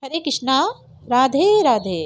हरे कृष्णा। राधे राधे।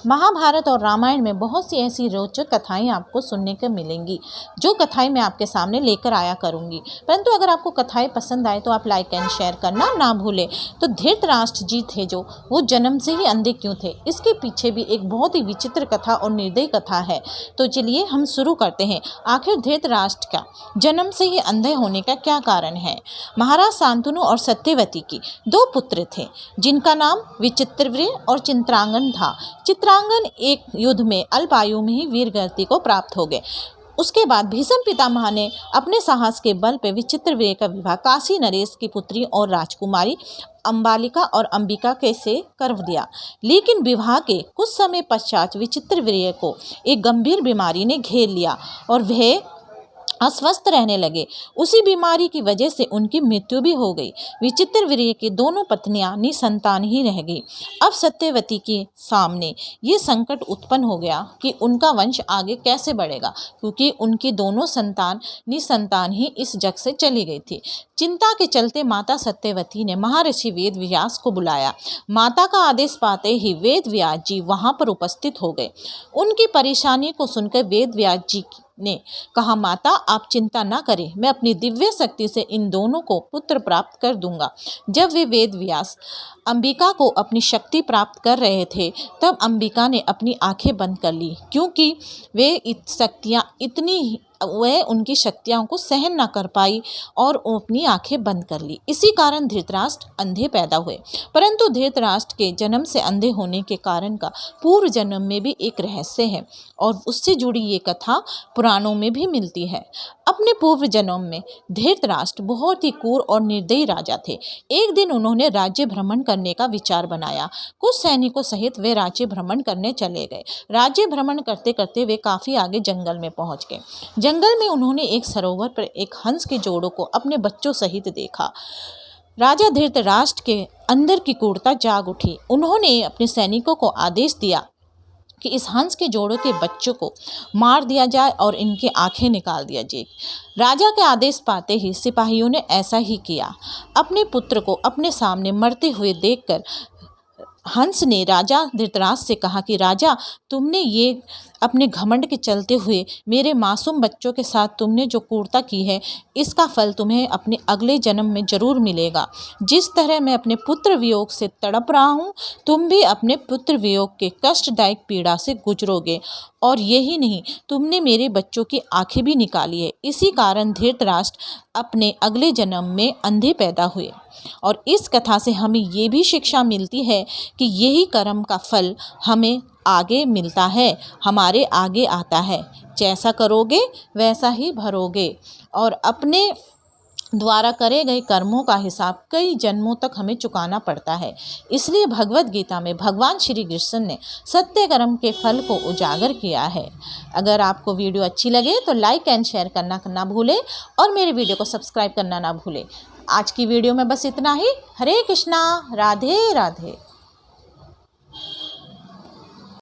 महाभारत और रामायण में बहुत सी ऐसी रोचक कथाएं आपको सुनने को मिलेंगी, जो कथाएं मैं आपके सामने लेकर आया करूंगी। परंतु अगर आपको कथाएं पसंद आए तो आप लाइक एंड शेयर करना ना भूलें। तो धृतराष्ट्र जी थे जो, वो जन्म से ही अंधे क्यों थे, इसके पीछे भी एक बहुत ही विचित्र कथा और निर्दयी कथा है। तो चलिए हम शुरू करते हैं। आखिर धृतराष्ट्र का जन्म से ही अंधे होने का क्या कारण है। महाराज शांतनु और सत्यवती की दो पुत्र थे, जिनका नाम विचित्रवीर्य और चित्रांगन था। चित्रांगन एक युद्ध में अल्प आयु में ही वीरगति को प्राप्त हो गए। उसके बाद भीष्म पितामह ने अपने साहस के बल पर विचित्रवीर्य का विवाह काशी नरेश की पुत्री और राजकुमारी अंबालिका और अंबिका के से कर दिया। लेकिन विवाह के कुछ समय पश्चात विचित्रवीर्य को एक गंभीर बीमारी ने घेर लिया और वह अस्वस्थ रहने लगे। उसी बीमारी की वजह से उनकी मृत्यु भी हो गई। विचित्रवीर्य की दोनों पत्नियां निसंतान ही रह गई। अब सत्यवती के सामने ये संकट उत्पन्न हो गया कि उनका वंश आगे कैसे बढ़ेगा, क्योंकि उनकी दोनों संतान निसंतान ही इस जग से चली गई थी। चिंता के चलते माता सत्यवती ने महर्षि वेद व्यास को बुलाया। माता का आदेश पाते ही वेद व्यास जी वहां पर उपस्थित हो गए। उनकी परेशानी को सुनकर वेद व्यास जी ने कहा, माता आप चिंता ना करें, मैं अपनी दिव्य शक्ति से इन दोनों को पुत्र प्राप्त कर दूंगा। जब वे वेद व्यास अंबिका को अपनी शक्ति प्राप्त कर रहे थे, तब अंबिका ने अपनी आंखें बंद कर ली, क्योंकि वह उनकी शक्तियों को सहन न कर पाई और अपनी आंखें बंद कर ली। इसी कारण धृतराष्ट्र अंधे पैदा हुए। परंतु धृतराष्ट्र के जन्म से अंधे होने के कारण का पूर्व जन्म में भी एक रहस्य है और उससे जुड़ी ये कथा पुराणों में भी मिलती है। अपने पूर्व जन्म में धृतराष्ट्र बहुत ही क्रूर और निर्दयी राजा थे। एक दिन उन्होंने राज्य भ्रमण करने का विचार बनाया। कुछ सैनिकों सहित वे राज्य भ्रमण करने चले गए। राज्य भ्रमण करते करते वे काफी आगे जंगल में पहुंच गए। जंगल में उन्होंने एक सरोवर पर एक हंस के जोड़ों को अपने बच्चों सहित देखा। राजा धृतराष्ट्र के अंदर की क्रूरता जाग उठी। उन्होंने अपने सैनिकों को आदेश दिया कि इस हंस के जोड़ों के बच्चों को मार दिया जाए और इनके आंखें निकाल दिया जाए। राजा के आदेश पाते ही सिपाहियों ने ऐसा ही किया। अपने पुत्र को अपने सामने मरते हुए देखकर हंस ने राजा धृतराष्ट्र से कहा कि राजा, तुमने ये अपने घमंड के चलते हुए मेरे मासूम बच्चों के साथ तुमने जो क्रूरता की है, इसका फल तुम्हें अपने अगले जन्म में जरूर मिलेगा। जिस तरह मैं अपने पुत्र वियोग से तड़प रहा हूँ, तुम भी अपने पुत्र वियोग के कष्टदायक पीड़ा से गुजरोगे। और यही नहीं, तुमने मेरे बच्चों की आंखें भी निकाली है। इसी कारण धृतराष्ट्र अपने अगले जन्म में अंधे पैदा हुए। और इस कथा से हमें ये भी शिक्षा मिलती है कि यही कर्म का फल हमें आगे मिलता है, हमारे आगे आता है। जैसा करोगे वैसा ही भरोगे और अपने द्वारा करे गए कर्मों का हिसाब कई जन्मों तक हमें चुकाना पड़ता है। इसलिए भगवत गीता में भगवान श्री कृष्ण ने सत्य कर्म के फल को उजागर किया है। अगर आपको वीडियो अच्छी लगे तो लाइक एंड शेयर करना ना भूलें और मेरे वीडियो को सब्सक्राइब करना ना भूलें। आज की वीडियो में बस इतना ही। हरे कृष्णा। राधे राधे।